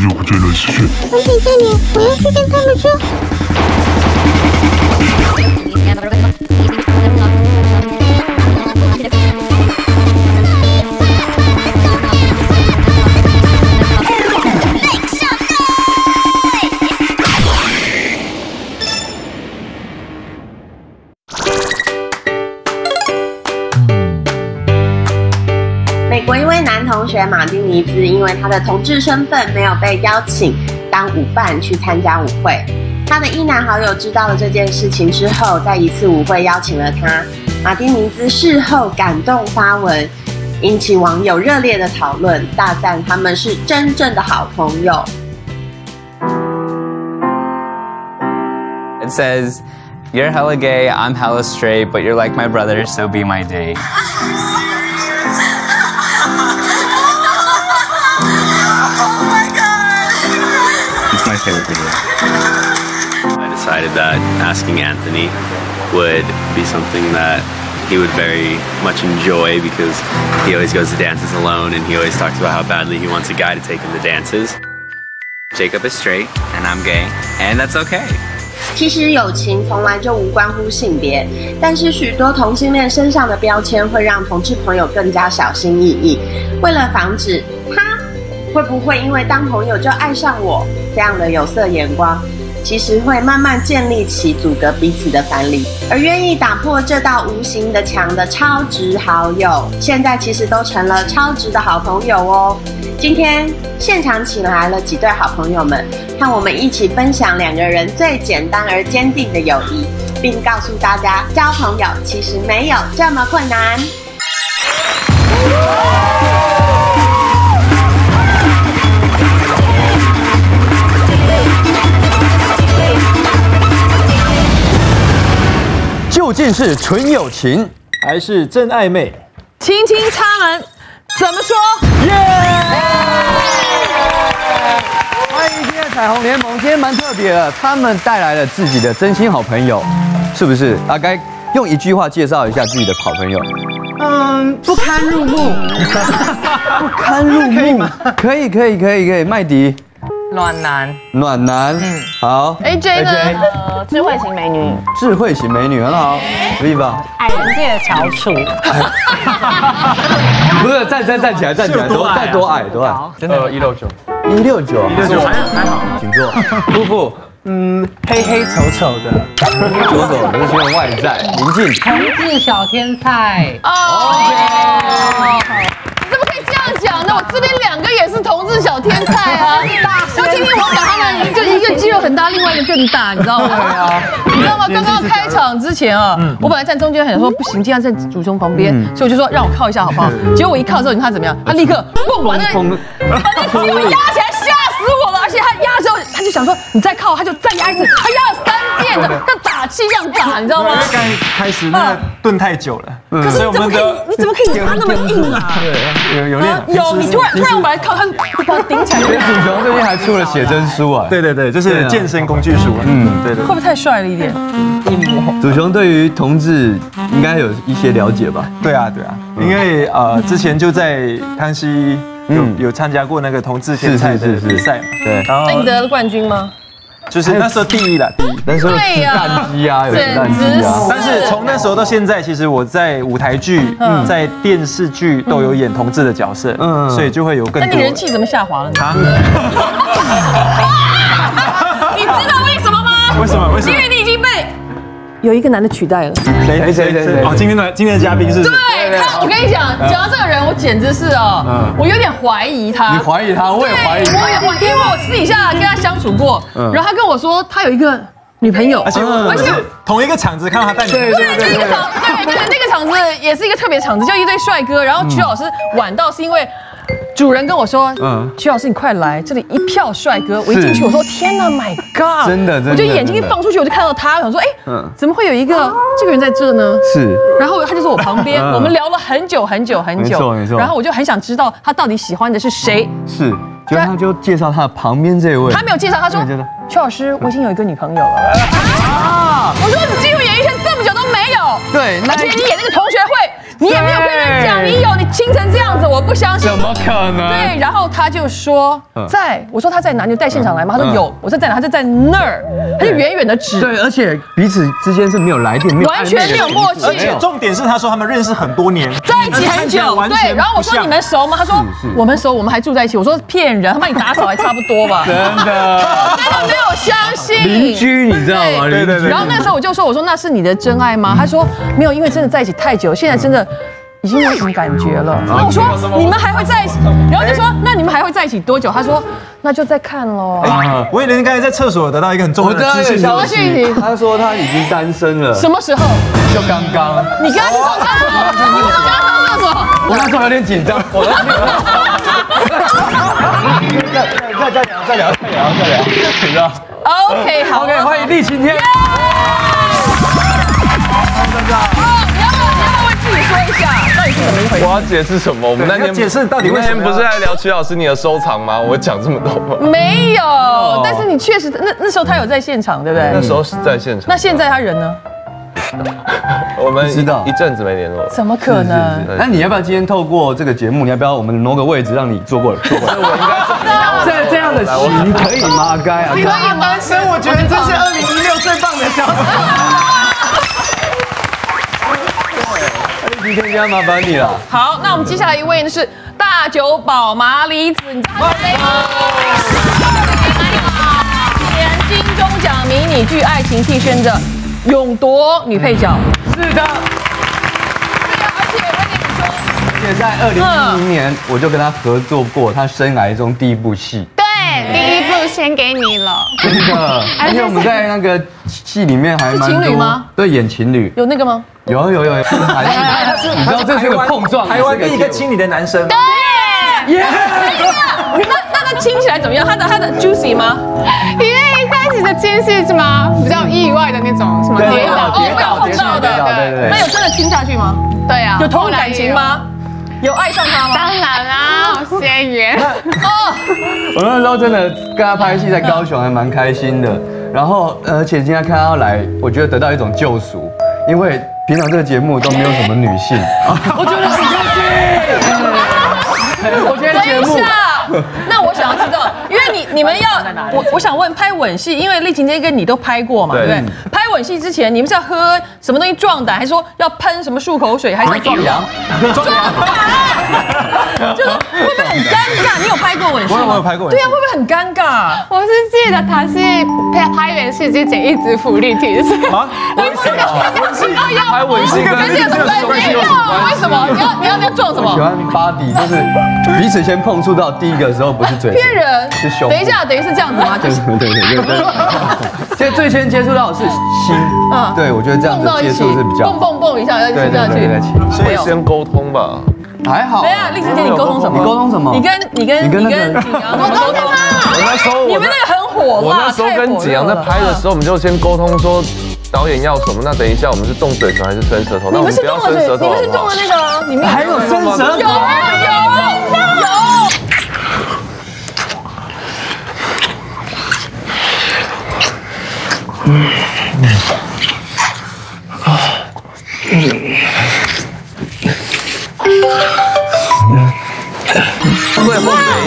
就不见了，谢谢。危险在你，我要去跟他们说。美国一位男同学马丁尼兹，因为他的同志身份没有被邀请当舞伴去参加舞会。他的异男好友知道了这件事情之后，在一次舞会邀请了他。马丁尼兹事后感动发文，引起网友热烈的讨论，大赞他们是真正的好朋友。It says, "You're hella gay, I'm hella straight, but you're like my brother, so be my date." My favorite video. I decided that asking Anthony would be something that he would very much enjoy because he always goes to dances alone and he always talks about how badly he wants a guy to take him to dances. Jacob is straight and I'm gay, and that's okay. 其实友情从来就无关乎性别，但是许多同性恋身上的标签会让同志朋友更加小心翼翼。为了防止他会不会因为当朋友就爱上我这样的有色眼光，其实会慢慢建立起阻隔彼此的藩篱。而愿意打破这道无形的墙的超值好友，现在其实都成了超值的好朋友哦。今天现场请来了几对好朋友们，和我们一起分享两个人最简单而坚定的友谊，并告诉大家交朋友其实没有这么困难。究竟是纯友情还是真暧昧？轻轻插门，怎么说？耶！欢迎今天的彩虹联盟，今天蛮特别的，他们带来了自己的真心好朋友，是不是？啊，该用一句话介绍一下自己的好朋友。不堪入目。不堪入目，可以，麦迪。暖男，暖男，好。AJ 呢？智慧型美女，智慧型美女很好。Viva， 矮人界的翘楚。不是，站起来，多矮？真的169，还好，请坐。夫妇，黑黑丑丑的，左手是形容外在，宁静。同志小天才。哦，你怎么可以这样讲呢？我这边两个也是同志小天才啊！就今天我讲他们，就一个肌肉很大，另外一个更大，你知道吗？对啊，你知道吗？刚刚开场之前啊，我本来站中间，想说不行，今天站祖雄旁边，所以我就说让我靠一下好不好？结果我一靠之后，你看怎么样？他立刻蹦把那朋友压起来，吓死我了！而且他压之后，他就想说你再靠，他就再压一次，他压了3遍的，跟打气一样打，你知道吗？刚开始那个蹲太久了，可是你怎么可以压那么硬啊？对，有练。有，你突然我本来靠他，就把他顶起来。祖雄最近还出了写真书啊。对，就是健身工具书。对。会不会太帅了一点？祖雄对于同志应该有一些了解吧？对啊，因为之前就在康熙有参加过那个同志天才的比赛嘛。对。然后那你得了冠军吗？就是那时候第一了，那时候子弹机啊，有子弹机啊。但是从那时候到现在，其实我在舞台剧、在电视剧都有演同志的角色，所以就会有更多。那你人气怎么下滑了呢？你知道为什么吗？为什么？因为你已经被有一个男的取代了。谁？哦，今天的嘉宾是？对，我跟你讲到这个人，我简直是我有点怀疑他。你怀疑他？我也怀疑。因为我私底下跟他相处过，然后他跟我说他有一个女朋友，而且同一个场子看到他带女朋友。对，那个场子也是一个特别场子，就一堆帅哥，然后曲老师晚到是因为。主人跟我说：“曲老师，你快来，这里一票帅哥。”我一进去，我说：“天哪 ，My God！” 真的，我就眼睛一放出去，我就看到他，我想说：“怎么会有一个这个人在这呢？”是。然后他就在我旁边，我们聊了很久。没错。然后我就很想知道他到底喜欢的是谁。是。就他就介绍他旁边这位。他没有介绍，他说：“曲老师，我已经有一个女朋友了。”我说：“你进入演艺圈这么久都没有。”对，而且你演那个同学会。你也没有跟人讲，你有，你亲成这样子，我不相信。怎么可能？对，然后他就说我说他在哪？你有带现场来吗？他说有。我说在哪？他就在那儿，他就远远的指。对，而且彼此之间是没有来电，没有完全没有默契。而且重点是，他说他们认识很多年，在一起很久。对，然后我说你们熟吗？他说我们熟，我们还住在一起。我说骗人，他帮你打扫还差不多吧。真的，真的没有相信。邻居你知道吗？对。然后那时候我就说那是你的真爱吗？他说没有，因为真的在一起太久，现在真的已经没有什么感觉了。那我说你们还会在一起？然后就说那你们还会在一一起多久？他说那就再看喽。我以为刚才在厕所得到一个很重要的资讯消息，他说他已经单身了。什么时候？就刚刚。你跟他去上厕所？你为什么跟他上厕所？我那时候有点紧张。再聊，你知道 ？OK， 好 ，OK， 欢迎厉晴天。你要不要为自己说一下，到底是怎么一回事？我要解释什么？我们那天解释到底为什么？不是在聊曲老师你的收藏吗？我讲这么多吗？没有，但是你确实那时候他有在现场，对不对？那时候是在现场。那现在他人呢？我们一阵子没联络。怎么可能？那你要不要今天透过这个节目，你要不要我们挪个位置让你坐过来？这样的行可以吗？该啊，可以吗？所以我觉得这是2016最棒的消息。今天就要麻烦你了。好，那我们接下来一位呢是大久保麻里子，你知道他是谁吗？前金钟奖迷你剧《爱情替身》的勇夺女配角。是的。对啊，而且我跟你们说，而且在2010年我就跟他合作过他生涯中第一部戏。对，第一部先给你了。真的，而且我们在那个戏里面还蛮多。是情侣吗？对，演情侣。有那个吗？有，你知道这是个碰撞，台湾第一个亲你的男生。对，那亲起来怎么样？他的 juicy 吗？因为一开始的亲是什么比较意外的那种，什么跌倒，会有碰到的，对。那有真的亲下去吗？对啊。有投入感情吗？有爱上他吗？当然啦，好仙缘。我那时候真的跟他拍戏，在高雄还蛮开心的。然后而且今天看他来，我觉得得到一种救赎，因为平常这个节目都没有什么女性，我觉得很开心。我今天节目，那我想要知道，因为你们要，我想问拍吻戏，因为厉晴天跟你都拍过嘛，对不对？拍吻戏之前，你们是要喝什么东西壮胆，还是说要喷什么漱口水，还是壮阳？壮胆，就是会不会很尴尬？你有拍过吻戏吗？我有拍过。对啊，会不会很尴尬？我是记得他是拍吻戏之前一直浮力挺身。啊？为什么？拍吻戏跟这有什么关系？为什么？你要撞什么？喜欢 body， 就是彼此先碰触到第一个时候不是嘴，骗人，是胸。等一下，等于是这样子吗？就是对。现在最先接触到的是心，对我觉得这样子接触是比较蹦一下，要亲下去，所以先沟通吧。还好。等一下，厉晴天，你沟通什么？你沟通什么？你跟景阳沟通什么？我那时候你们那个很火辣，我那时候跟景阳在拍的时候，我们就先沟通说导演要什么。那等一下我们是动嘴唇还是伸舌头？你们是动了舌头，你们是动了那个啊？你们还有伸舌头？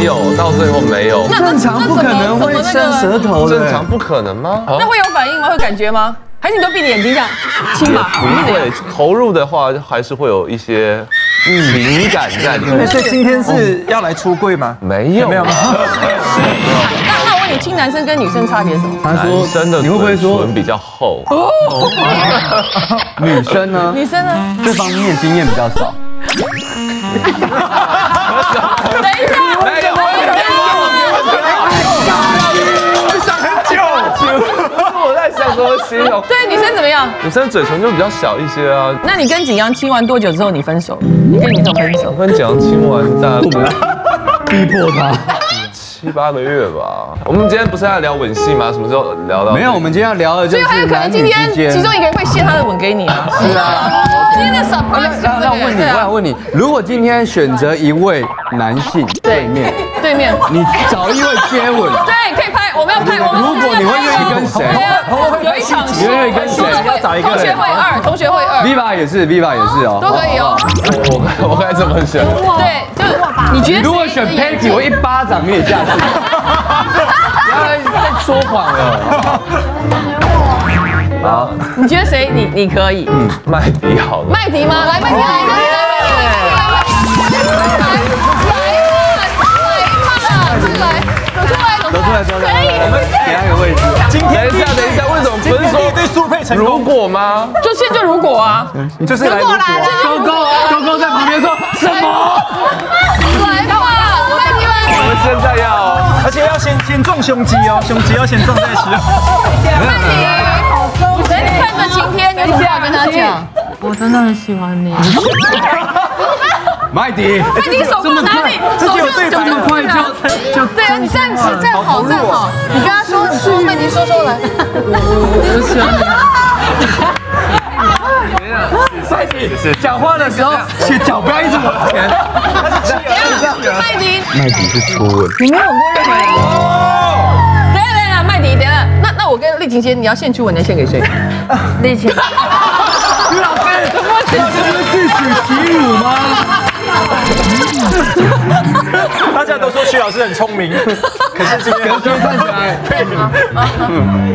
有。到最后没有。正常不可能会伸舌头的。正常不可能吗？那会有反应吗？会感觉吗？还是你都闭着眼睛这样亲吧？不会，投入的话还是会有一些情感在里面。所以今天是要来出柜吗？没有。那我问你，亲男生跟女生差别是什么？他说男生的你会不会说唇比较厚？女生呢？女生呢？这方面经验比较少。等一下，没有。想很久。我在想怎么形容。对，女生怎么样？女生嘴唇就比较小一些啊。那你跟景阳亲完多久之后你分手？你跟女生分手？跟景阳亲完大概逼迫他7、8个月吧。我们今天不是在聊吻戏吗？什么时候聊到？没有，我们今天要聊的就是所以还有可能今天其中一个人会献他的吻给你啊。是啊。今天的 surprise。我想问你，如果今天选择一位男性对面，你找一位接吻，对，可以拍。我们要派，如果你会愿意跟谁？有一场戏，你会愿意跟谁？要找一个同学会2，同学会2 Viva 也是哦，都可以哦。我该怎么选？对，就是你觉得如果选 Peggy， 我一巴掌你也下去。不要再说谎了。好，你觉得谁你可以？麦迪好了。麦迪吗？来，麦迪来。走出来，我们给他个位置。等一下，为什么不是说对速配成功？如果吗？就如果啊，就是来如果高在旁边说什么？来吧，麦迪来。我们现在要，而且要先撞胸肌哦，胸肌要先撞在一起。麦迪，你看着晴天，你有什么话跟他讲？我真的很喜欢你。麦迪手放哪里？手就这么快就对啊，你站好，站好。你跟他说，麦迪说来。我喜欢你。麦迪讲话的时候，脚不要一直往前。麦迪是初吻。你没有吻过任何人。等一下，麦迪，那我跟丽婷姐，你要献初吻，你要献给谁？丽婷。于老师，这是自取其辱吗？大家都说徐老师很聪明，可是今天看起来，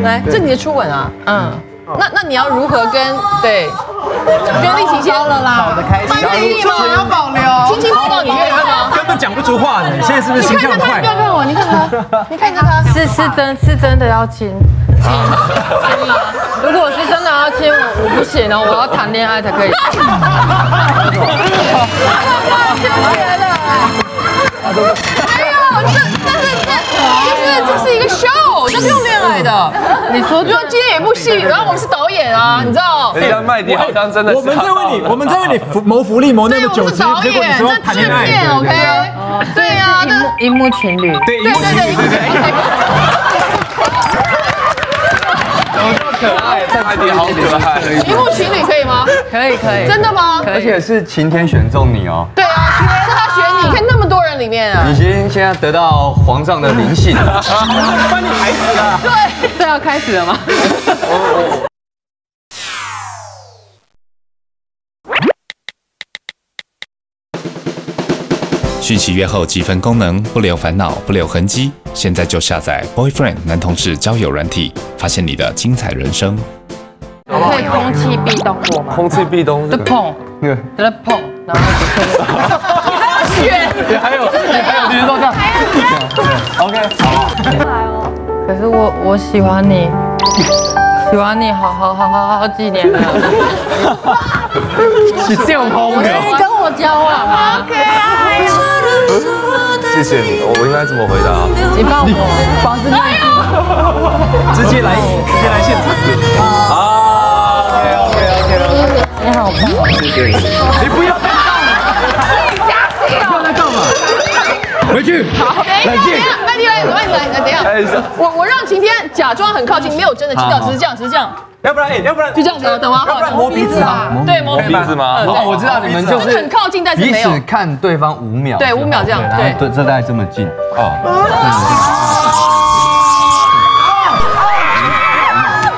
来，这你的初吻啊，那你要如何跟丽婷先了啦？好的开心，我要保留。轻轻抱到你愿意吗？根本讲不出话呢。你现在是不是心跳很快？不要看我，你看他，你看着他，是真的要亲吗？如果是真的要亲我不行哦，我要谈恋爱才可以。这是一个 show， 这不用恋爱的。你说今天有一部戏，然后我们是导演啊，你知道？人家麦迪好像真的。我们在为你谋福利谋那么久，结果你说谈恋爱 ，OK？ 对呀，荧幕情侣。对，荧幕情侣。可爱，麦迪好可爱。荧幕情侣可以吗？可以。真的吗？而且是晴天选中你哦。对啊，是他选你，看那么多人里面啊。你现在得到皇上的灵性。帮你孩子啊。对，这要开始了吗？讯息约后积分功能，不留烦恼，不留痕迹。现在就下载 Boyfriend 男同志交友软体，发现你的精彩人生。可以空气壁咚我吗？空气壁咚，就碰，在那碰，然后就选，还有，你说这样。OK， 好。可是我喜欢你，好几年了。是这样抛不了。你跟我交往吗 ？OK 啊。谢谢你，我应该怎么回答？你帮我房子卖直接来现场。OK。你好棒，谢谢你。你不要再干嘛？回去。好，冷静。麦迪来，等一下。我让晴天假装很靠近，没有真的亲到，只是这样。要不然就这样子，等我。要不然磨鼻子啊？对，磨鼻子吗？哦，我知道你们就是很靠近，但是没有。彼此看对方5秒。对，5秒这样。对，这大概这么近。哦。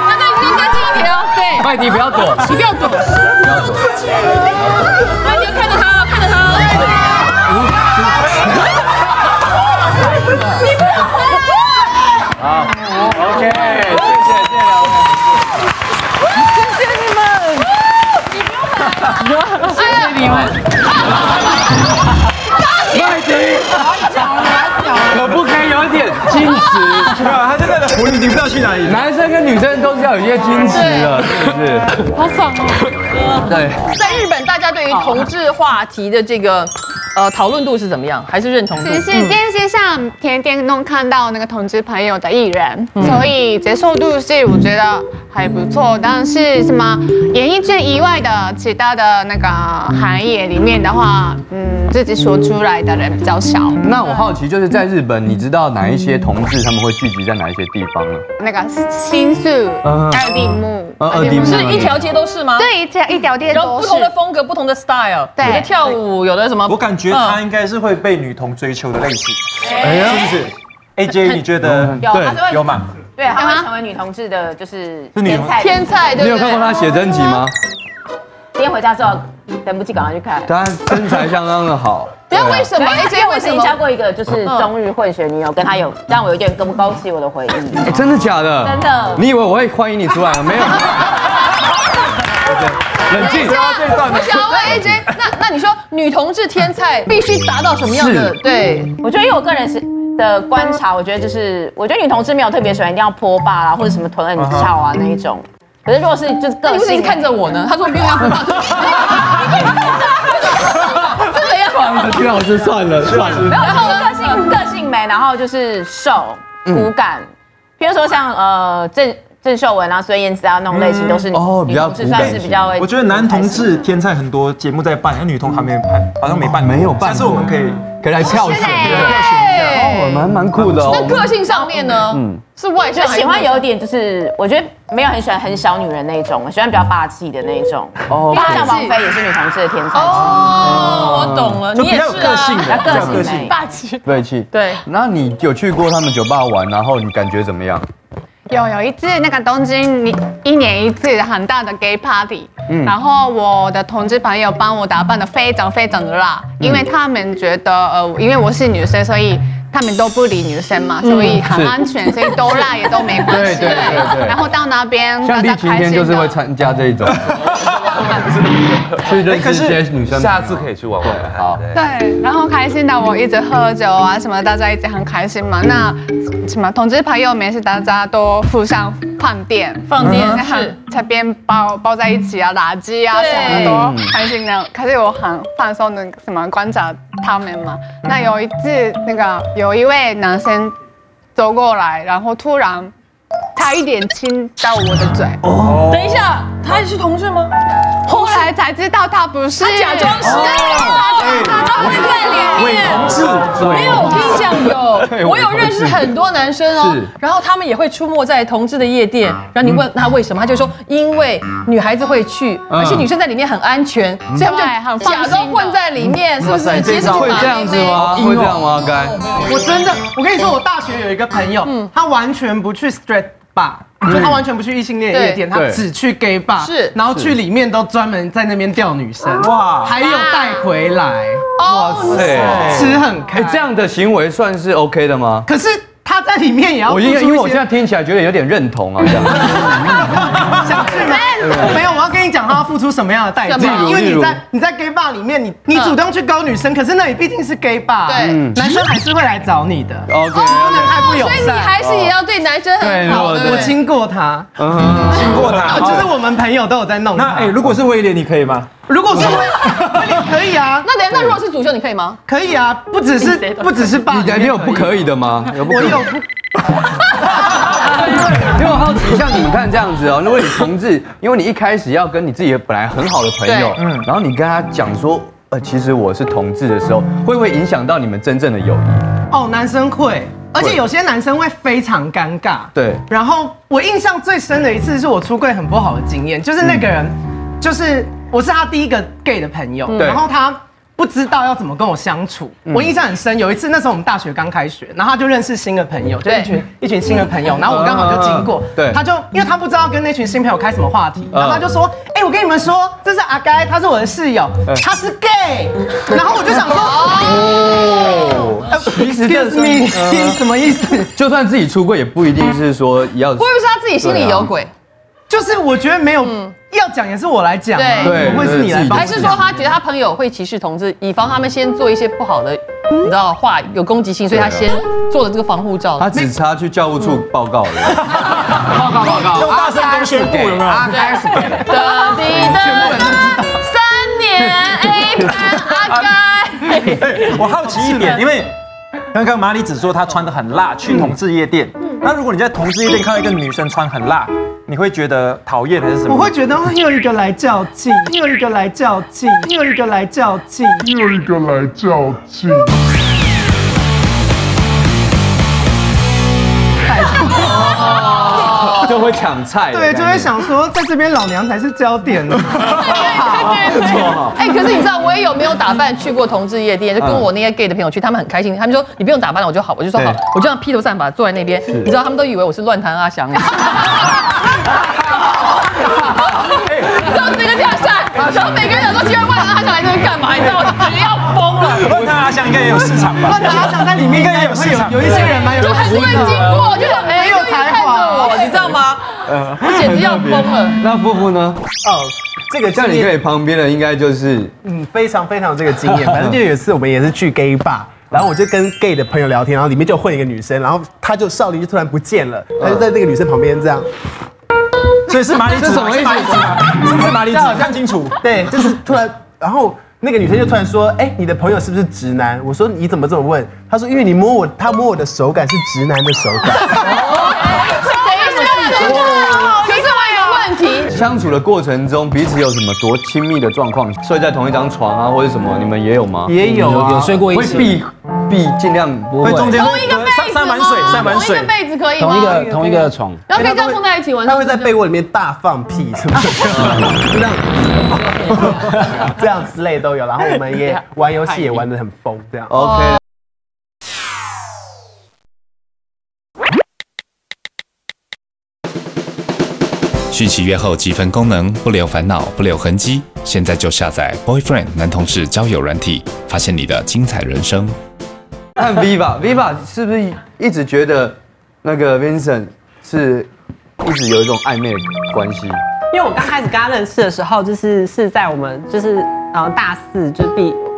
那你再近一点哦。对。麦迪不要躲，你不要躲。麦迪看着他。你不要回来。好 ，OK， 谢谢两位。谢谢你们。谢谢你们。麦迪，可不可以有一点矜持？没有，他现在的活力，你不知道去哪里。男生跟女生都是要有一些矜持的，是不是？好爽哦。对，在日本，大家对于同志话题的这个讨论度是怎么样？还是认同度？其实电视上天天都看到那个同志朋友的艺人，所以接受度是我觉得还不错。但是什么演艺圈以外的其他的那个行业里面的话，自己说出来的人比较少。那我好奇，就是在日本，你知道哪一些同志他们会聚集在哪一些地方呢？那个新宿、二丁目，是一条街都是吗？对，一条街都是。然后不同的风格，不同的 style， 有的跳舞，有的什么？我感觉他应该是会被女同追求的类型，是不是？ AJ 你觉得有，他是会有吗？对，他会成为女同志的，就是天菜，对不对？你有看过他写真集吗？今天回家之后，等不及赶快去看。他身材相当的好。对啊，为什么 AJ 我曾经交过一个就是中日混血女友，跟他有让我有点勾起我的回忆。真的假的？真的。你以为我会欢迎你出来吗？没有。冷静。我想要问 AJ， 那你说女同志天菜必须达到什么样的？对，我觉得以我个人的观察，我觉得就是我觉得女同志没有特别喜欢一定要坡霸啦，或者什么臀很翘啊那一种。可是如果是就是个性，你看着我呢？他说没有要坡霸。这个样金老师算了。然后个性美，然后就是瘦骨感，比如说像郑秀文啊、孙燕姿啊那种类型，都是女同志算是比较。我觉得男同志天菜很多节目在办，而女同还没办，好像没办，没有办。下次我们可以来票选，蛮酷的哦。那个性上面呢？是外向，喜欢有点就是我觉得没有很喜欢很小女人那一种，喜欢比较霸气的那一种。哦，像王菲也是女同志的天才。哦，我懂了，你也是个性的，个性霸气，对气。对，那你有去过他们酒吧玩，然后你感觉怎么样？有一次那个东京1年1次很大的 gay party，然后我的同志朋友帮我打扮得非常非常的辣，因为他们觉得因为我是女生，所以他们都不理女生嘛，所以很安全，所以都辣也都没关系。对。然后到那边像李晴天就是会参加这一种，去认识一些女生，下次可以去玩玩。好。对，然后开心的我一直喝酒啊什么，大家一直很开心嘛。那什么同志朋友没事，大家都互相放电，是这边包在一起啊，垃圾啊什么都开心的。可是我很放松的什么观察他们嘛。那有一次那个有一位男生走过来，然后突然差一点亲到我的嘴。哦，等一下，他是同志吗？后来才知道他不是，他假装是，他会在脸伪同志。没有，我跟你讲我有认识很多男生哦，然后他们也会出没在同志的夜店，然后你问他为什么，他就说因为女孩子会去，而且女生在里面很安全，所以他们就假装混在里面，是不是？其实会这样子吗？会这样吗？该我真的，我跟你说，我大学有一个朋友，他完全不去 straight bar。就他完全不去异性恋夜店，他只去 gay bar，然后去里面都专门在那边钓女生，哇，还有带回来，哇塞，吃很开。这样的行为算是 OK 的吗？可是他在里面也要，因为我现在听起来觉得有点认同啊，这样。想去吗？没有，我要跟你讲他要付出什么样的代价，因为你在 gay bar 里面，你主动去勾女生，可是那里毕竟是 gay bar， 对，男生还是会来找你的。OK， 不能太不友善，所以你还是也要对男生很好。我亲过他，就是我们朋友都有在弄。那如果是威廉，你可以吗？如果是威廉可以啊。那如果是主秀，你可以吗？可以啊，不只是爸。你有不可以的吗？我有不。因为我好奇，像你们看这样子哦，如果你同志，因为你一开始要跟你自己本来很好的朋友，然后你跟他讲说，其实我是同志的时候，会不会影响到你们真正的友谊？哦，男生会，而且有些男生会非常尴尬。对。然后我印象最深的一次是我出柜很不好的经验，就是那个人，就是我是他第一个 gay 的朋友，然后他不知道要怎么跟我相处。我印象很深，有一次那时候我们大学刚开学，然后他就认识新的朋友，就一群新的朋友，然后我刚好就经过，他就因为他不知道跟那群新朋友开什么话题，然后他就说，我跟你们说，这是阿该，他是我的室友，他是 gay， 然后我就想说，其实excuse me， 什么意思？就算自己出柜，也不一定是说要，会不会是他自己心里有鬼？就是我觉得没有要讲，也是我来讲，对，不会是你来帮。还是说他觉得他朋友会歧视同志，以防他们先做一些不好的，你知道话有攻击性，所以他先做了这个防护罩。他只差去教务处报告了，报告，用大声公宣布有没有？阿该是的，全部人都知道。3年 A 班阿该。我好奇一点，因为刚刚马里子说她穿得很辣，去同志夜店。那如果你在同志夜店看到一个女生穿很辣，你会觉得讨厌还是什么？我会觉得又一个来较劲，又一个来较劲，又一个来较劲，又一个来较劲。就候会抢菜，对，就会想说在这边老娘才是焦点呢。不错。哎，可是你知道我也有没有打扮去过同志夜店，就跟我那些 gay 的朋友去，他们很开心，他们说你不用打扮了，我就好，我就说好，我就这样披头散发坐在那边，你知道他们都以为我是乱弹阿翔。然后整个架站，然后每个人想说今天乱弹阿翔来这边干嘛？你知道吗？直接要疯了。乱弹阿翔应该也有市场吧？乱弹阿翔在里面应该有市场，有一些人蛮有，就还是会经过，就想没有才华，你知道吗？我简直要疯了。那夫妇呢？哦，这个像你可以旁边的应该就是非常有这个经验。反正就有一次我们也是去 gay bar。然后我就跟 gay 的朋友聊天，然后里面就混一个女生，然后少林就突然不见了，她就在那个女生旁边这样，所以是麻里子，是麻里子吗？是麻里子，看清楚。对，就是突然，然后那个女生就突然说：“哎，你的朋友是不是直男？”我说：“你怎么这么问？”她说：“因为你摸我，他摸我的手感是直男的手感。”相处的过程中，彼此有什么多亲密的状况？睡在同一张床啊，或者什么？你们也有吗？也有啊，有睡过一起。会避尽量不会。中间同一个被子吗？同一个被子可以吗？同一个床。然后可以这样放在一起玩。他会在被窝里面大放屁，是不是？就这样，这样之类都有。然后我们也玩游戏，也玩得很疯，这样。OK。续期约后积分功能，不留烦恼，不留痕迹。现在就下载 Boyfriend 男同志交友软体，发现你的精彩人生。看 Viva 是不是一直觉得那个 Vincent 是一直有一种暧昧的关系？因为我刚开始跟他认识的时候，是在我们大四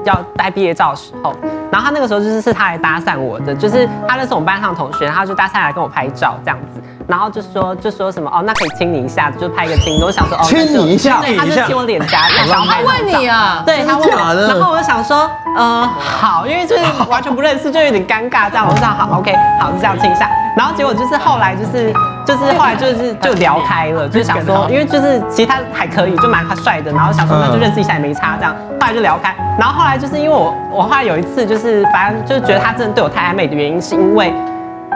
要带毕业照的时候，然后他那个时候是他来搭讪我的，就是他认识我们班上的同学，他就搭讪来跟我拍照这样子，然后就说什么那可以亲你一下，就拍个亲，我想说亲你一下，对，他就亲我脸颊，他问你啊，对，他问我，然后我就想说好，因为就是完全不认识，就有点尴尬这样，我就想好 OK 好就这样亲一下，然后结果就是后来就聊开了，就是想说，因为就是其实他还可以，就蛮帅的，然后想说那就认识一下也没差这样，后来就聊开，然后后来就是因为我后来有一次就是反正就是觉得他真的对我太暧昧的原因，是因为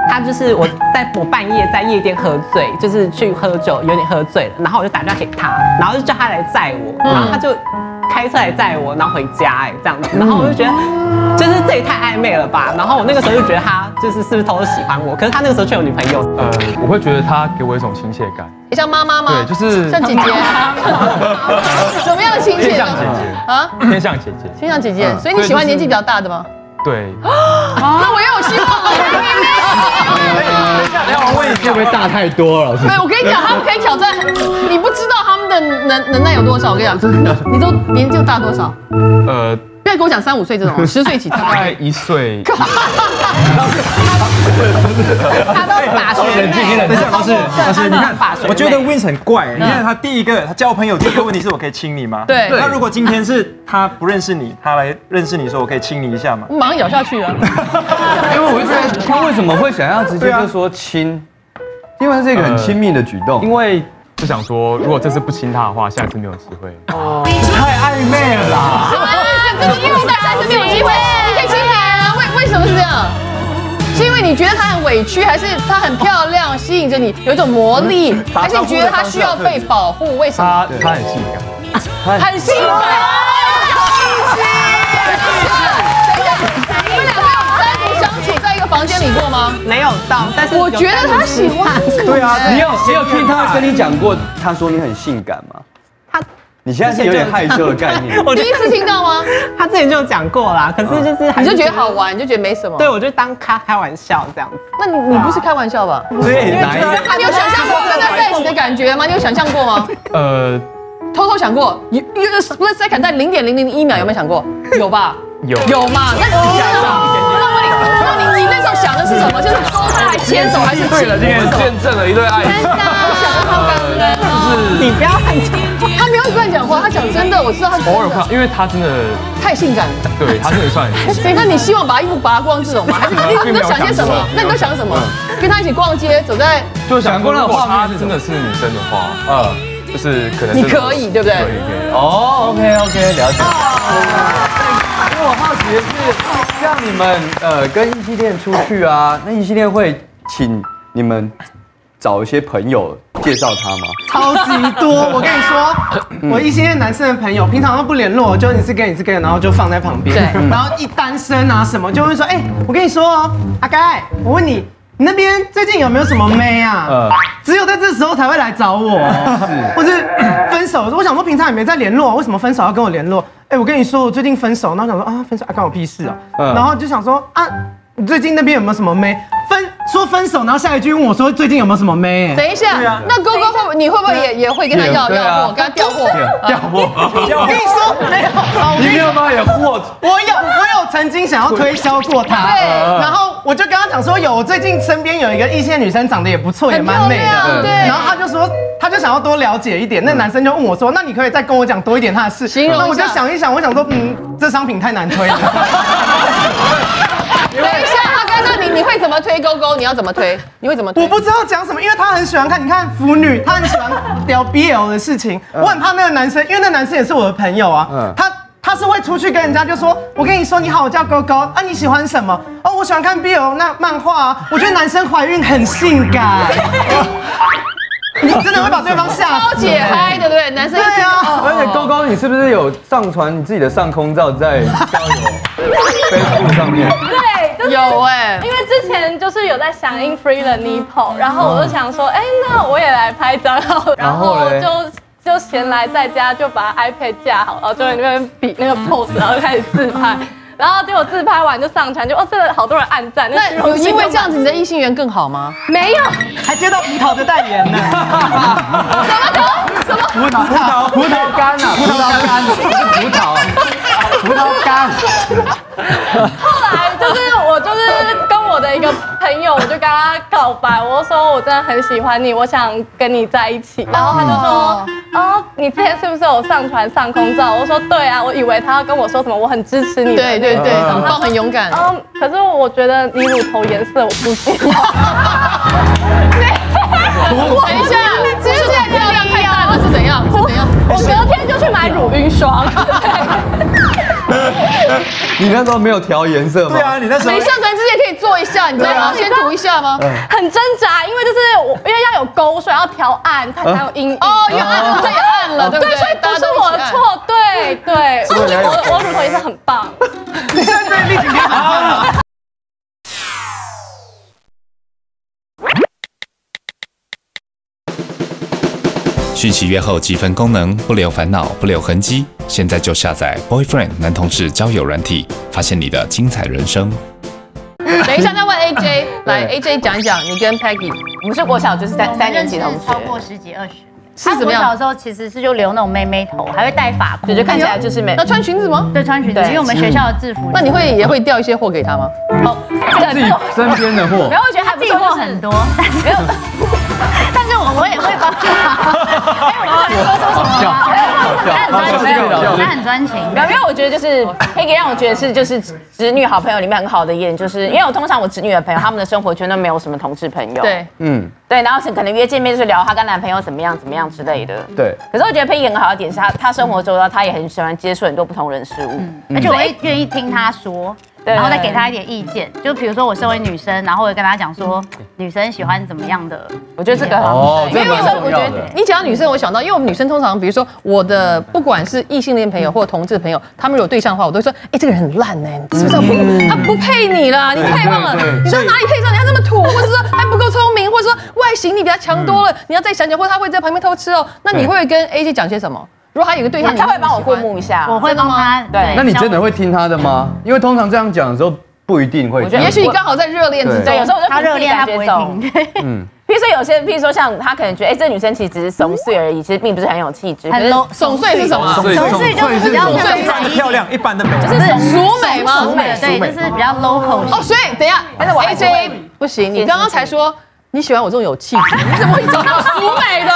他就是我半夜在夜店喝醉，就是去喝酒，有点喝醉了，然后我就打电话给他，然后就叫他来载我，然后他就开车来载我，然后回家这样子，然后我就觉得就是这也太暧昧了吧，然后我那个时候就觉得他是不是偷偷喜欢我，可是他那个时候却有女朋友。我会觉得他给我一种亲切感，也像妈妈吗？对，就是像姐姐。什么样的亲切？偏向姐姐啊，偏向姐姐，偏向姐姐。所以你喜欢年纪比较大的吗？对。那我也有希望。等一下，我问你，会不会大太多了？对，我跟你讲，他们可以挑战，你不知道他们的能耐有多少。我跟你讲，你都年纪大多少？不要跟我讲3、5岁这种，10岁起跳。大概1岁。他都把学妹。等一下，老师，你看，我觉得 Win 很怪。你看他他交朋友第一个问题是我可以亲你吗？对。那如果今天是他不认识你，他来认识你，说我可以亲你一下吗？我马上咬下去啊！因为我就觉得他为什么会想要直接就说亲？因为这是一个很亲密的举动。因为就想说，如果这次不亲他的话，下次没有机会。哦，太暧昧了啦！因为下次没有机会，你可以亲他啊？为什么是这样？是因为你觉得他很委屈，还是他很漂亮，吸引着你，有一种魔力，还是你觉得他需要被保护？为什么？他很性感，很性感。你们两个有单独相处在一个房间里过吗？没有到，但是我觉得他喜欢。对啊，你有听他跟你讲过，他说你很性感吗？你现在是有点害羞的概念。我第一次听到吗？他之前就有讲过啦，可是就是你就觉得好玩，你就觉得没什么。对，我就当开玩笑这样子。那你不是开玩笑吧？对，那你有想象过跟他在一起的感觉吗？你有想象过吗？偷偷想过，split second 在0.001秒有没有想过？有吧？有嘛？那你那时候想的是什么？就是勾他还牵手还是？对了，今天见证了一对爱情。就是你不要乱讲，他没有乱讲话，他讲真的，我知道他偶尔怕，因为他真的太性感了。对他真的算。所以那你希望把衣服拔光这种吗？还是你都想些什么？那你都想什么？跟他一起逛街，走在就想过那个画面是真的是女生的话，就是可能你可以对不对？可以。哦 ，OK， 了解。因为我好奇的是，像你们跟异性恋出去啊，那异性恋会请你们找一些朋友介绍他吗？超级多，我跟你说，我一些男生的朋友平常都不联络，就你是 gay，然后就放在旁边。对，然后一单身啊什么，就会说，我跟你说哦，阿该，我问你。你那边最近有没有什么妹啊？只有在这时候才会来找我，或是分手。我想说平常也没在联络，为什么分手要跟我联络？我跟你说我最近分手，然后想说啊分手关我屁事哦。然后就想说啊，你最近那边有没有什么妹？说分手，然后下一句问我说最近有没有什么妹？等一下，那勾勾你会不会也会跟他要货，跟他调货？我跟你说没有，你没有吗？有货？我有曾经想要推销过他，然后我就跟他讲说我最近身边有一个异性女生长得也不错，也蛮美的，对。然后他就说他就想要多了解一点，那男生就问我说那你可以再跟我讲多一点他的事。那我就想一想，我想说这商品太难推了。等一下，阿该，那你会怎么推勾勾？你要怎么推？你会怎么推？我不知道讲什么，因为他很喜欢看，你看腐女，他很喜欢聊 BL 的事情。我很怕那个男生，因为那男生也是我的朋友啊。他是会出去跟人家就说，我跟你说你好，我叫勾勾啊，你喜欢什么？哦，我喜欢看 BL 那漫画啊，我觉得男生怀孕很性感。你真的会把对方嚇死，超解嗨的，对不对？男生对啊，而且勾勾，你是不是有上传你自己的上空照在交友 Facebook 上面？对，就是、有因为之前就是有在响应 Free the Nipple， 然后我就想说，那我也来拍账号，然后就闲来在家就把 iPad 架好，然后就在那边比那个 pose， 然后开始自拍。然后结果自拍完就上传，就真的好多人按赞。那有因为这样子，你的异性缘更好吗？没有，还接到葡萄的代言呢。什么？葡萄干啊！葡萄干是葡萄，葡萄干。后来我跟我的一个朋友，我就跟他告白，我说我真的很喜欢你，我想跟你在一起。然后他就说，你之前是不是有上传上空照？我说对啊，我以为他要跟我说什么，我很支持你。对，很棒，很勇敢。可是我觉得你乳头颜色我不喜欢。等一下，是在漂亮太大了是怎样？是怎样？我隔天就去买乳晕霜。你那时候没有调颜色吗？对啊，你那时候没上传之前可以做一下，你知道吗？先涂一下吗？很挣扎，因为因为要有勾，所以要调暗，它才有阴影。有暗，这也暗了，对不对？所以不是我的错，对，我乳头颜色很棒。你现在对立景天很棒啊。讯息约后积分功能，不留烦恼，不留痕迹。现在就下载 Boyfriend 男同志交友软体，发现你的精彩人生。等一下，再问 AJ， 来 AJ 讲一讲你跟 Peggy， 我们是国小就是3年级同学，超过10几20。是怎么样？小的时候其实是就留那种妹妹头，还会戴发箍，就看起来就是美。那穿裙子吗？对，穿裙子，因为我们学校的制服。那你也会调一些货给他吗？自己身边的货。然后我觉得他自己货很多，没有。但是我也会帮他。他很专情。没有，因为我觉得就是Peggy让我觉得是就是侄女好朋友里面很好的一点，就是因为通常我侄女的朋友，他们的生活圈都没有什么同志朋友。对，对，然后可能约见面就是聊她跟男朋友怎么样之类的。对。可是我觉得Peggy很好的点是她生活周遭她也很喜欢接触很多不同人事物，而且我会愿意听她说。然后再给他一点意见，就比如说我身为女生，然后我跟他讲说，女生喜欢怎么样的，我觉得这个哦，这蛮重要的。你讲到女生，我想到，因为我们女生通常，比如说我的不管是异性恋朋友或同志朋友，他们有对象的话，我都会说，这个人很烂哎，是不是？他不配你啦，你太棒了，你到哪里配上人家这么土，或者说还不够聪明，或者说外形你比他强多了，你要再想想，或者他会在旁边偷吃哦，那你会跟 AJ 讲些什么？如果他有个对象，他会帮我过目一下，我会帮他。对，那你真的会听他的吗？因为通常这样讲的时候。不一定会，也许你刚好在热恋之中，对，有时候我就他热恋他不会听，譬如说有些，譬如说像他可能觉得，这女生其实只是怂碎而已，其实并不是很有气质。很 low， 怂碎是什么？怂碎就是比较漂亮，一般的美，就是俗美吗？俗美，对，就是比较 local。哦，所以等一下，但是我 AJ 不行，你刚刚才说。你喜欢我这种有气质，你怎么会找到俗美的？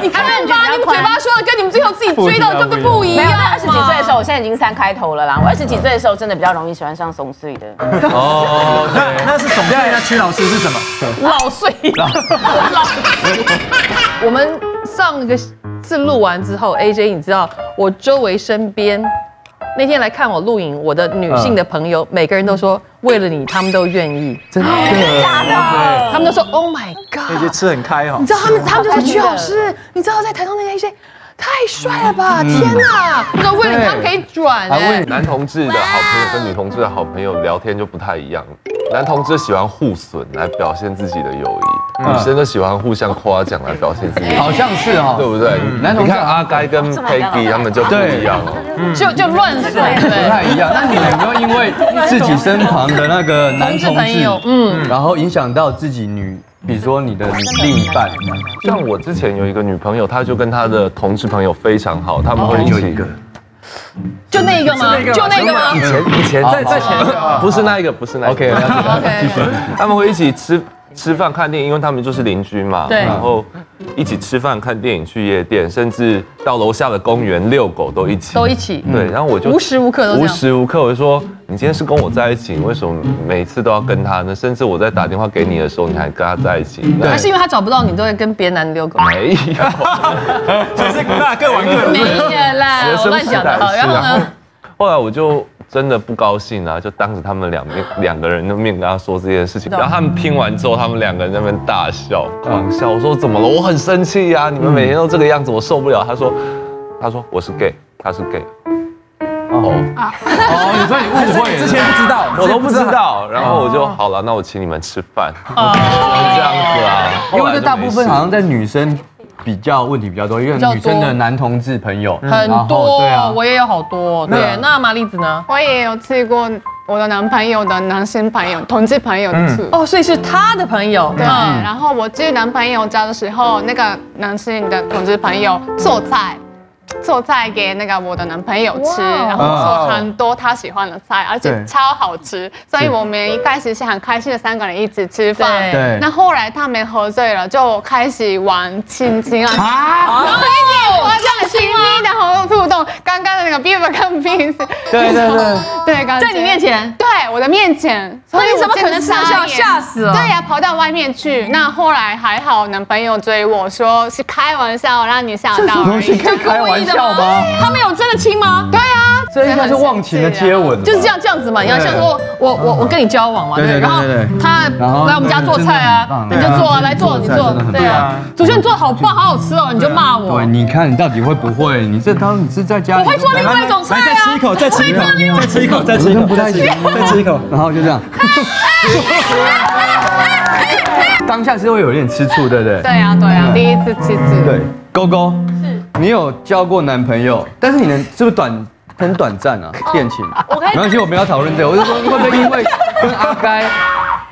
你看吧，你们嘴巴说的跟你们最后自己追到的根本不一样。没有，20几岁的时候，我现在已经3开头了啦。我20几岁的时候，真的比较容易喜欢上怂碎的。哦，那是怂碎，那曲老师是什么？老碎。我们上个次录完之后 ，AJ， 你知道我周围身边那天来看我录影，我的女性的朋友，每个人都说。为了你，他们都愿意，真的，假的？他们都说 Oh my God， 那些吃很开哈。你知道他们就说曲老师，你知道在台中那个 AJ。太帅了吧！天哪！他说为了他们可以转哎。男同志的好朋友跟女同志的好朋友聊天就不太一样，男同志喜欢互损来表现自己的友谊，女生就喜欢互相夸奖来表现自己。好像是哦，对不对？你看阿该跟 Peggy 他们就不一样了，就乱损，不太一样。那你们有没有因为自己身旁的那个男同志，然后影响到自己比如说你的另一半，像我之前有一个女朋友，她就跟她的同志朋友非常好，他们会一起。就那个吗？就那个吗？以前在前不是那一个，不是那一个。OK，他们会一起吃饭看电影，因为他们就是邻居嘛。对。然后一起吃饭看电影，去夜店，甚至到楼下的公园遛狗都一起。都一起。对，然后我就无时无刻都这样。无时无刻我就说，你今天是跟我在一起，你为什么每次都要跟他呢？甚至我在打电话给你的时候，你还跟他在一起。还是因为他找不到你，都会跟别的男的遛狗？没有，就是那各玩各的。没有啦，我乱讲的。然后呢？后来我就真的不高兴啊，就当着他们两个人的面跟他说这件事情。然后他们听完之后，他们两个人在那边大笑，狂笑。我说怎么了？我很生气呀！你们每天都这个样子，我受不了。他说我是 gay， 他是 gay。你说你误会，之前不知道，我都不知道。然后我就好了，那我请你们吃饭，这样子啊。因为这大部分好像在女生问题比较多，因为女生的男同志朋友很多，对啊，我也有好多。对，那玛丽子呢？我也有吃过我的男朋友的男性朋友、同志朋友的醋。哦，所以是他的朋友。对，然后我去男朋友家的时候，那个男性的同志朋友做菜给那个我的男朋友吃，然后做很多他喜欢的菜，而且超好吃，所以我们一开始是很开心的3个人一起吃饭。对。那后来他们喝醉了，就开始玩亲亲啊，我这样亲密的好互动。刚刚的那个 Beaver 跟 Beans， 对，在你面前，对，我的面前，所以你怎么可能吃得下？吓死了！对呀，跑到外面去。那后来还好，男朋友追我说是开玩笑，让你吓到而已。就开玩笑吗？他们有真的亲吗？对啊，这应该是忘情的接吻，就是这样子嘛。你要像说我跟你交往嘛，对，然后他来我们家做菜啊，你就做啊，来做你做，对啊。主持人做的好棒，好好吃哦，你就骂我。对，你看你到底会不会？你是在家里，我会做另外一种菜啊。再吃一口，再吃一口，再吃一口，再吃一口，不太行，再吃一口，然后就这样。当下是会有点吃醋，对不对？对啊，第一次吃醋。对，勾勾，你有交过男朋友，但是你是不是很短暂啊？恋情？没关系，我们要讨论这个。我就说会不会因为跟阿该，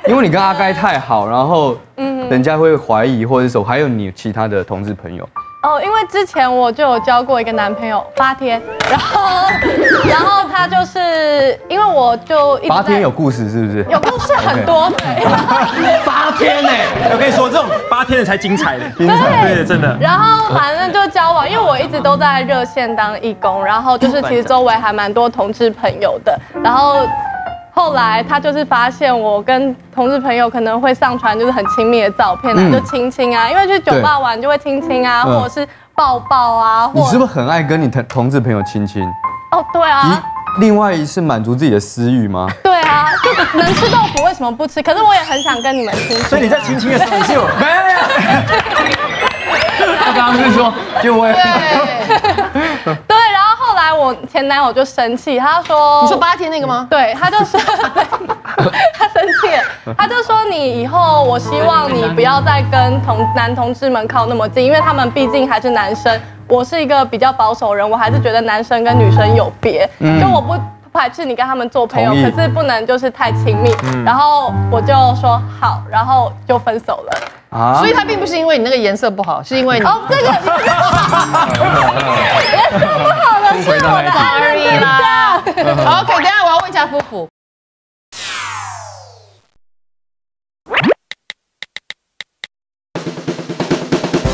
因为你跟阿该太好，然后人家会怀疑，或者是还有你其他的同志朋友？因为之前我就有交过一个男朋友8天，然后他就是因为我就8天有故事是不是？有故事很多，对。8天呢？我跟你说，这种8天的才精彩的，对，真的。然后反正就交往，因为我一直都在热线当义工，然后就是其实周围还蛮多同志朋友的，然后。后来他就是发现我跟同志朋友可能会上传就是很亲密的照片啊，就亲亲啊，因为去酒吧玩就会亲亲啊，或者是抱抱啊。你是不是很爱跟你同志朋友亲亲？哦，对啊。另外是满足自己的私欲吗？对啊，就能吃豆腐为什么不吃？可是我也很想跟你们亲亲。所以你在亲亲的时候你是有没有？他刚刚是说就我。对，然后后来我前男友就生气，他说：“你说8天那个吗？”对，他就说，他生气了，他就说：“你以后，我希望你不要再跟男同志们靠那么近，因为他们毕竟还是男生。我是一个比较保守人，我还是觉得男生跟女生有别，就我不排斥你跟他们做朋友，可是不能就是太亲密。然后我就说好，然后就分手了。”所以他并不是因为你那个颜色不好，是因为你这个颜色不好的是我的暗恋啦。OK， 等一下我要问一下夫妇。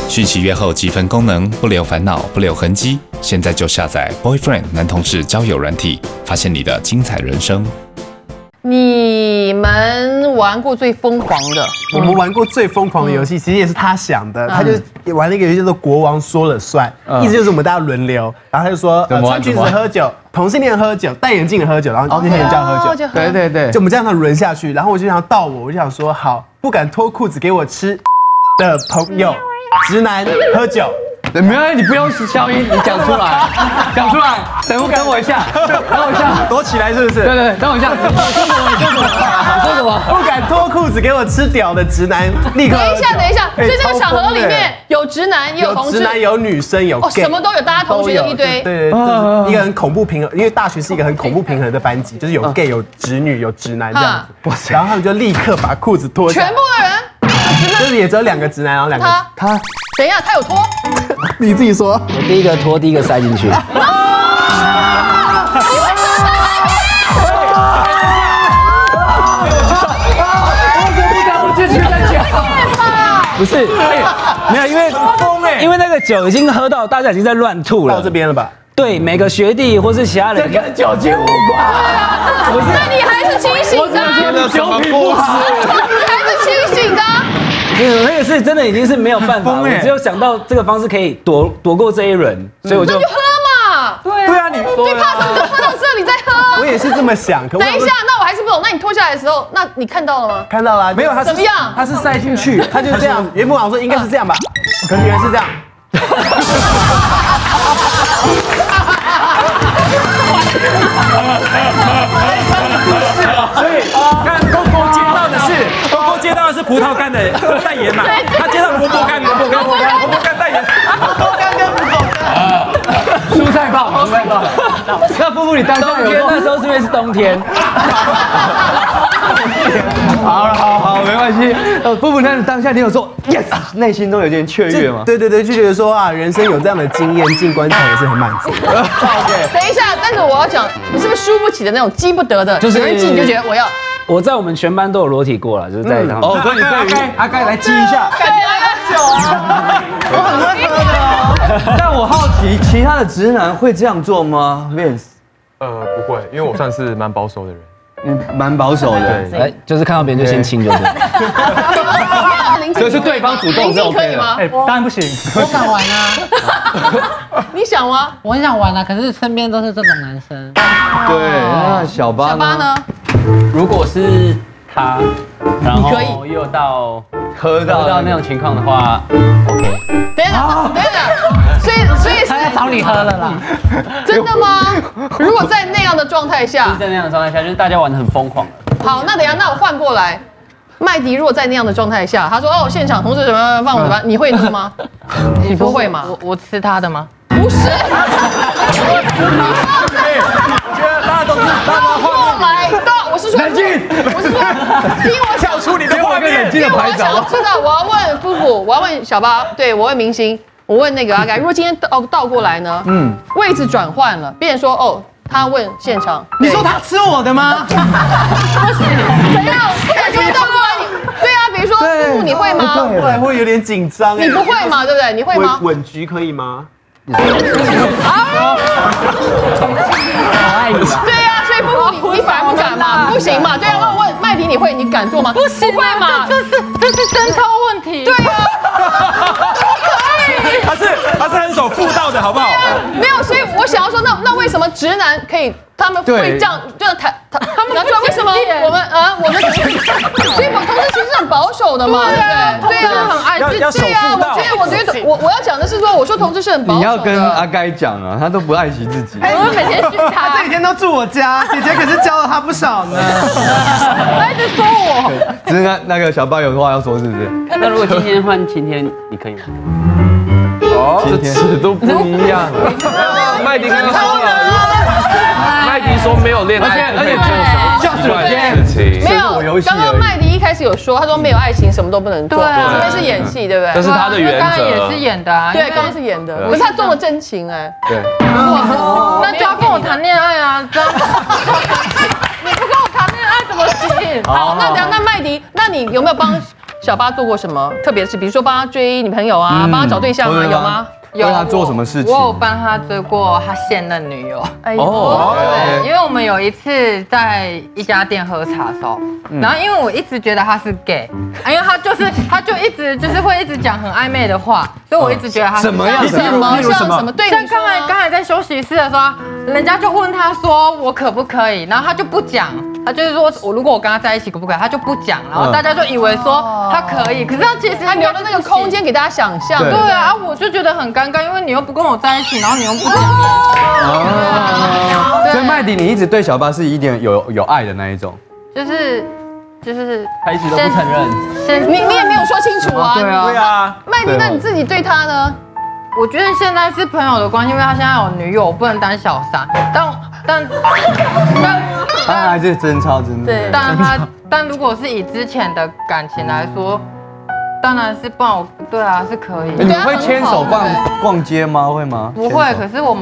讯息约后积分功能，不留烦恼，不留痕迹。现在就下载 Boyfriend 男同志交友软体，发现你的精彩人生。你们玩过最疯狂的？我们玩过最疯狂的游戏，其实也是他想的。他就玩了一个游戏叫做“国王说了算”，意思就是我们大家轮流，然后他就说穿裙子喝酒，同性恋喝酒，戴眼镜的喝酒，然后那些人叫喝酒。对对对，就我们这样轮下去，然后我就想到我就想说好，不敢脱裤子给我吃的朋友，直男喝酒。没有，你不用消音，你讲出来，讲出来。等我一下，等我一下，躲起来是不是？对，等我一下。你说什么？不敢脱裤子给我吃屌的直男，立刻。等一下，所以这个场合里面有直男，也有同志，有直男，有女生，有 gay， 什么都有，大家同学一堆。对，一个很恐怖平衡，因为大学是一个很恐怖平衡的班级，就是有 gay， 有直女，有直男这样子。然后他们就立刻把裤子脱下来。全部的人，就是也只有2个直男，然后2个他。等一下，他有脱？你自己说。我第一个脱，第一个塞进去。不是，没有，因为那个酒已经喝到，大家已经在乱吐了。到这边了吧？对，每个学弟或是其他人，这跟酒精无关。不是，那你还是清醒的。我酒品不好，你还是清醒的。那个是真的已经是没有办法，我只有想到这个方式可以躲过这一轮，所以我就喝嘛。对啊，你最怕什么？就喝到这里再喝。我也是这么想。等一下，那我还是不懂。那你脱下来的时候，那你看到了吗？看到了，没有，他怎么样？他是塞进去，他就这样。原本我说应该是这样吧，可能原来是这样。所以看勾勾接到的是葡萄干的代言嘛，他接到萝卜干代言，萝卜干跟葡萄干，蔬菜棒。那夫妇你当下有那时候是不是冬天？好，没关系。夫妇，那你当下你有说 yes， 内心中有点雀跃吗？对，就觉得说啊，人生有这样的经验进官场也是很满足的。等一下，但是我要讲，你是不是输不起的那种，激不得的？就是有人进你就觉得我要。我在我们全班都有裸体过了，就是在他们。所以你对阿该来记一下。感觉要酒啊，我很会喝的。但我好奇，其他的直男会这样做吗 ？Vince？不会，因为我算是蛮保守的人。蛮保守的，对，就是看到别人就先亲，就对。所以是对方主动，可以吗？当然不行，我想玩啊。你想吗？我很想玩啊，可是身边都是这种男生。对，那小八呢？如果是他，然后又到喝到那种情况的话 ，OK。等一下，所以他要找你喝了啦。真的吗？如果在那样的状态下，在那样的状态下，就是大家玩得很疯狂。好，那等一下，那我换过来，麦迪如果在那样的状态下，他说哦，现场同志什么放我的班，你会弄吗？你不会吗？我吃他的吗？不是。我是说，听我跳出你的画面，因为我想知道，我要问夫妇，我要问小八，对我问明星，我问那个阿该，如果今天倒过来呢？位置转换了，别人说哦，他问现场，你说他吃我的吗？不是，怎样？不然就倒过来，对啊，比如说夫妇你会吗？会有点紧张。你不会嘛？对不对？你会吗？稳局可以吗？对呀，所以夫妇你反而不敢嘛？不行嘛？对啊，我问麦迪你会，你敢做吗？不行，不会嘛？这是真操问题。对呀，可以。他是很守妇道的好不好？没有，所以我想要说，那为什么直男可以？他们会这样，就是他们拿出来为什么我们所以同志其实很保守的嘛，对不对？对啊，很爱要守妇道。我觉得我要讲的是说，我说同志是很保守的。你要跟阿该讲啊，他都不爱惜自己。我每天训他，这几天都住我家，姐姐可是教了他不少呢。他一直说我。只是那个小八有话要说，是不是？那如果今天换晴天，你可以吗？这尺度不一样。麦迪刚刚说了。麦迪说没有恋爱，而且做什么奇怪的事情？没有，刚刚麦迪一开始有说，他说没有爱情什么都不能做，除非是演戏，对不对？这是他的原则。刚刚也是演的啊，对，刚刚是演的，可是他动了真情哎。对。那就要跟我谈恋爱啊，这样。你不跟我谈恋爱怎么行？好，那麦迪，那你有没有帮小八做过什么？特别是比如说帮他追女朋友啊，帮他找对象啊，有吗？为他做什么事情？我有帮他追过他现任女友。哦，对，因为我们有一次在一家店喝茶的时候，然后因为我一直觉得他是 gay， 因为他就一直会一直讲很暧昧的话，所以我一直觉得他是什么样？例如什么？对，像刚才在休息室的时候，人家就问他说我可不可以，然后他就不讲。他就是说，如果我跟他在一起可不可以？他就不讲，然后大家就以为说他可以，可是他其实他留了那个空间给大家想象。对啊，我就觉得很尴尬，因为你又不跟我在一起，然后你又不讲。所以麦迪，你一直对小八是一点有爱的那一种，就是他一直都不承认。你也没有说清楚啊。对啊。麦迪，那你自己对他呢？我觉得现在是朋友的关系，因为他现在有女友，我不能当小三。但他还是真超真的。对，但如果是以之前的感情来说，当然是对啊，是可以。你们会牵手逛街吗？会吗？不会，可是我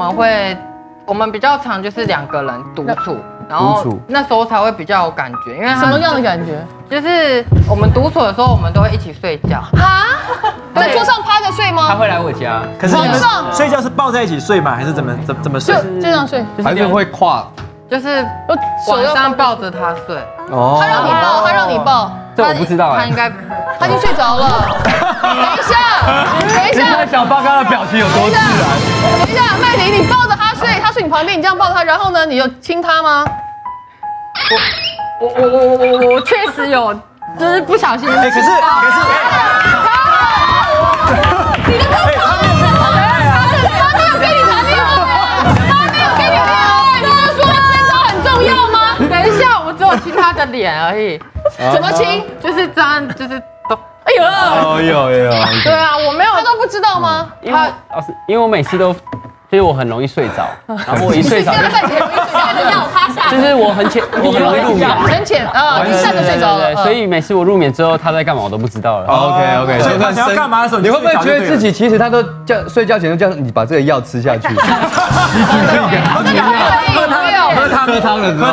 们比较常就是2个人独处，然后那时候才会比较有感觉，因为什么样的感觉？就是我们独处的时候，我们都会一起睡觉。啊？在桌上趴着睡吗？他会来我家。可是你们睡觉是抱在一起睡吗？还是怎么睡？就这样睡，还是会跨？就是晚上抱着他睡。哦。他让你抱。这我不知道他应该他已经睡着了。等一下，小八刚刚的表情有多自然？等一下，麦迪，你抱着他睡，他睡你旁边，你这样抱着他，然后呢，你有亲他吗？我确实有，就是不小心。可是。你的他没有跟你谈恋爱，他没有跟你恋爱，你就说贞操很重要吗？等一下，我只有亲他的脸而已。怎么亲？就是这样，就是都。哎呦！对啊，我没有，他都不知道吗？因为我每次都。所以我很容易睡着，然后我一睡着就是我很容易入眠，很浅啊，一下就睡着了。所以每次我入眠之后他在干嘛我都不知道了。OK， 所以他想要干嘛的时候，你会不会觉得自己其实他都叫睡觉前就叫你把这个药吃下去？喝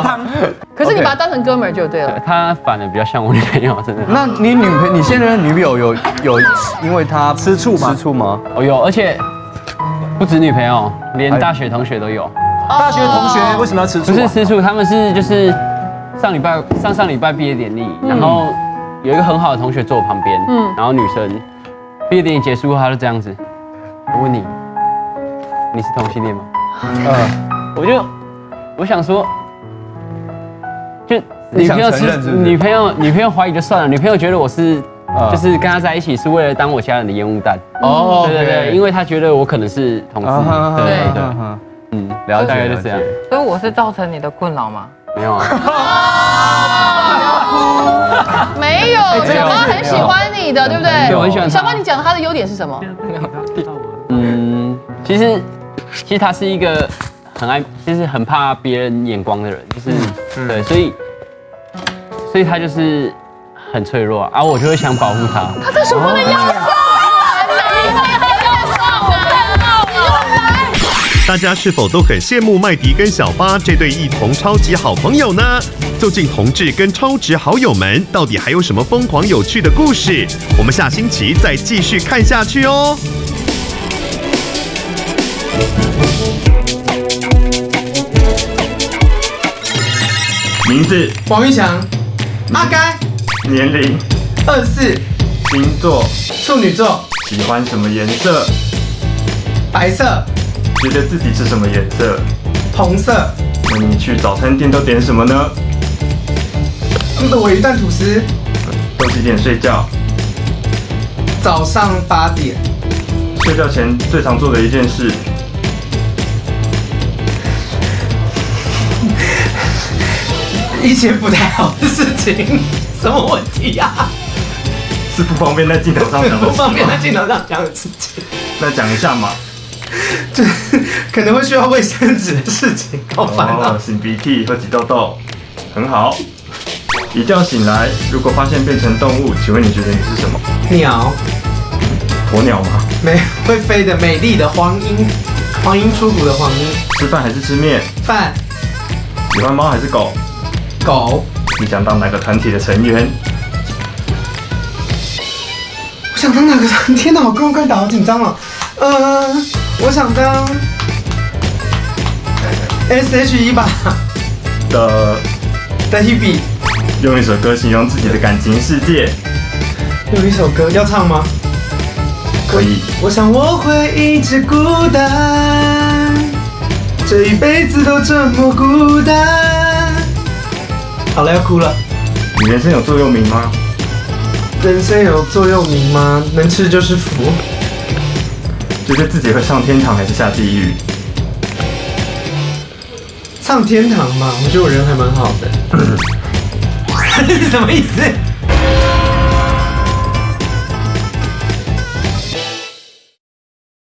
汤。可是你把他当成哥们儿就对了。他反而比较像我女朋友，真的。那你现在的女友有因为他吃醋吗？哦有，而且。不止女朋友，连大学同学都有。大学同学为什么要吃醋？不是吃醋，他们是就是上礼拜毕业典礼，然后有一个很好的同学坐我旁边，然后女生毕业典礼结束后，她就这样子，我问你，你是同性恋吗？我想说，就女朋友怀疑就算了，女朋友觉得我是。就是跟他在一起是为了当我家人的烟雾弹哦，对，因为他觉得我可能是同志，对，然后大概就这样。所以我是造成你的困扰吗？没有啊，没有，小八很喜欢你的，对不对？对，我很喜欢他。小八，你讲他的优点是什么？其实他是一个就是很怕别人眼光的人，就是对，所以他就是。很脆弱啊，我就会想保护他。他这什么的要送大家是否都很羡慕麦迪跟小八这对一同超级好朋友呢？究竟同志跟超直好友们到底还有什么疯狂有趣的故事？我们下星期再继续看下去哦。名字：王玉祥，阿该。年龄24，星座处女座，喜欢什么颜色？白色。觉得自己是什么颜色？红色。那你去早餐店都点什么呢？尾鱼蛋吐司。都几点睡觉？早上8点。睡觉前最常做的一件事？一些不太好的事情。什么问题呀？是不方便在镜头上讲的，不方便在镜头上讲的事情。那讲一下嘛，就可能会需要卫生纸的事情，好烦啊！擤鼻涕和挤痘痘，很好。一觉醒来，如果发现变成动物，请问你觉得你是什么？鸟。鸵鸟吗？没会飞的美丽的黄莺，黄莺出谷的黄莺。吃饭还是吃面？饭。喜欢猫还是狗？狗。你想当哪个团体的成员？我想当哪个团？天哪，我快打，好紧张哦。我想当 SHE 吧的 Hebe。用一首歌形容自己的感情世界。用一首歌要唱吗？可以。我想我会一直孤单，这一辈子都这么孤单。好了，要哭了。你人生有座右铭吗？人生有座右铭吗？能吃就是福。觉得自己会上天堂还是下地狱？上天堂嘛，我觉得我人还蛮好的。什么意思？